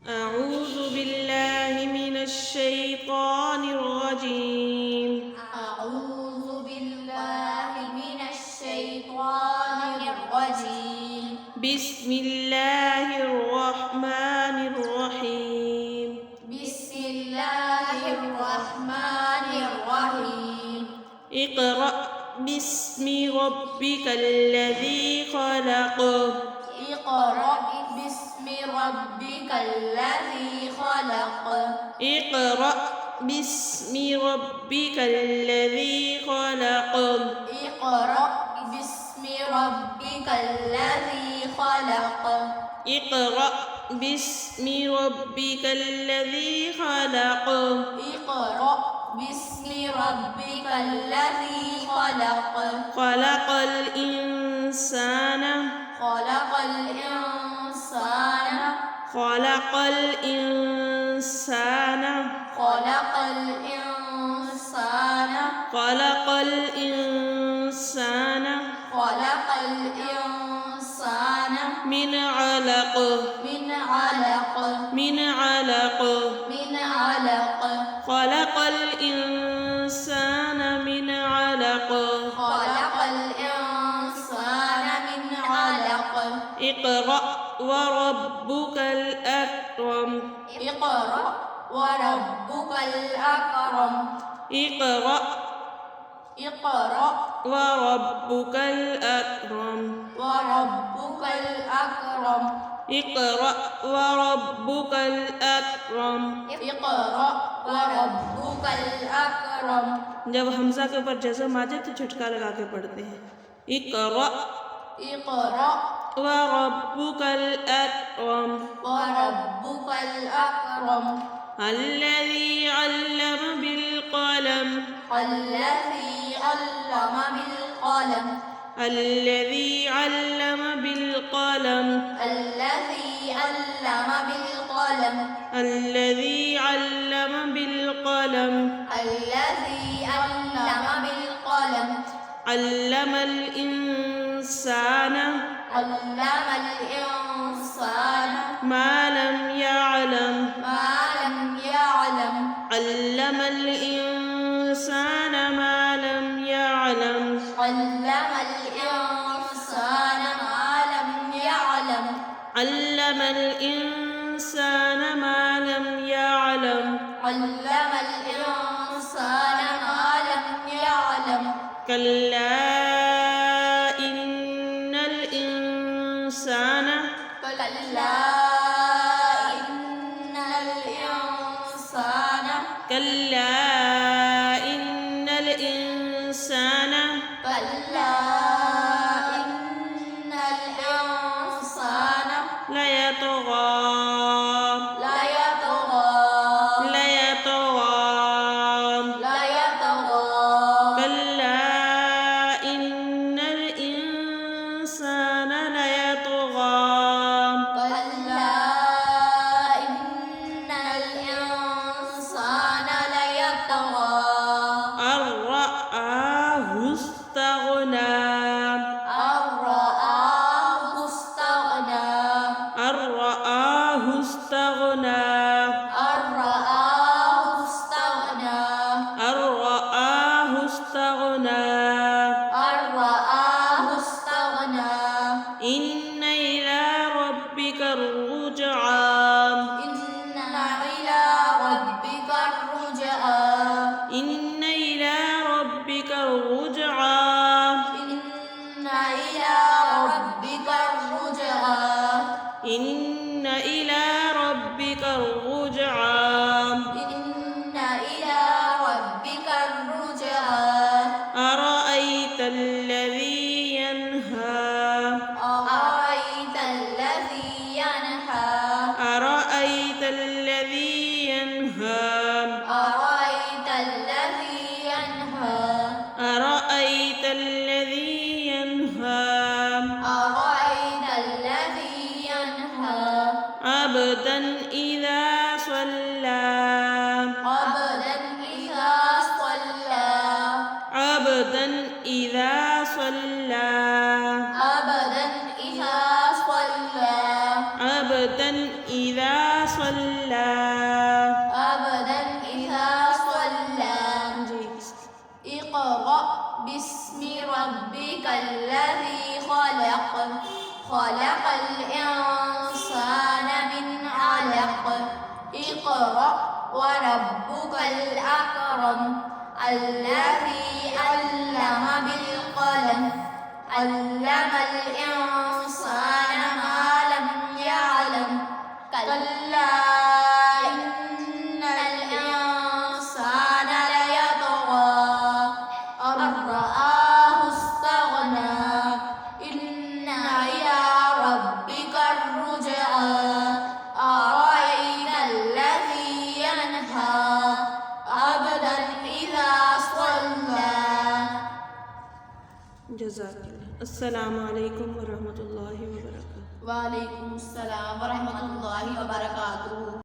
أعوذ بالله من الشيطان الرجيم. أعوذ بالله من الشيطان الرجيم. بسم الله الرحمن الرحيم. بسم الله الرحمن الرحيم. اقرأ باسم ربك الذي خلق. اقرأ باسم ربك الذي خلق. اقرأ باسم ربك الذي خلق. اقرأ باسم ربك الذي خلق. اقرأ باسم ربك الذي خلق. اقرأ باسم ربك الذي خلق. خلق الإنسان. خلق الإنسان. خلق الإنسان. خلق الإنسان. خلق الإنسان خلق الإنسان من علق. من علق. من علق. من علق. خلق الإنسان من علق. خلق الإنسان من علق. اقرأ وربك الأكرم. اقرأ وربك الأكرم. اقرأ اقرأ وربك الأكرم. وربك الأكرم. اقرأ وربك الأكرم. اقرأ وربك الأكرم. जब हमजा के ऊपर जज़म आ जाए तो झटका लगा के पढ़ते हैं। इक़रा اقرأ وربك الأكرم. وربك الأكرم. الذي علم بالقلم. الذي علم بالقلم. الذي علم بالقلم. الذي علم بالقلم. الذي علم بالقلم. الذي علم بالقلم. علم الإنسان علم الإنسان ما لم يعلم. ما لم يعلم. علم الإنسان ما لم يعلم. علم الإنسان ما لم يعلم. علم الإنسان ما لم يعلم. علم الإنسان ما لم يعلم. كلا إن الإنسان كلا إن الإنسان. كلا إن الإنسان كلا إن الإنسان ليطغى. ليطغى. ليطغى. ليطغى. كلا إن الإنسان ليطغى. كلا إن الإنسان ليطغى. أن رآه استغنى. أن رآه استغنى. أن رآه استغنى. أن رآه استغنى. أن رآه استغنى. أن رآه استغنى. إن إلى ربك الرجعى. إن إلى ربك الرجعى. إن إلى ربك الرجعى. إن إلى ربك الرجعى. إن إلى ربك الرجعى. إن إلى ربك الرجعى. أرأيت الذي ينهى. أرأيت الذي ينهى. أرأيت الذي ينهى. أرأيت الذي ينهى. أرأيت الذي ينهى. أرأيت الذي ينهى. عبدا إذا صلى. عبدا إذا صلى. عبدا إذا صلى. عبدا إذا صلى. عبدا عبدا إذا صلى. عبدا إذا صلى. जी اقرأ باسم ربك الذي خلق خلق الإنسان من علق اقرأ وربك الأكرم الذي علم بالقلم علم الإنسان ما لم يعلم كلا إن الإنسان ليطغى أن رآه استغنى إن إلى ربك الرجعى أرأيت الذي ينهى عبدا إذا صلى. जज़ाकल्लाह। अस्सलामु अलैकुम वरहमतुल्लाहि वबरकातुहू। वालेकुम अस्सलाम वरहमतुल्लाहि वबरकातुहू।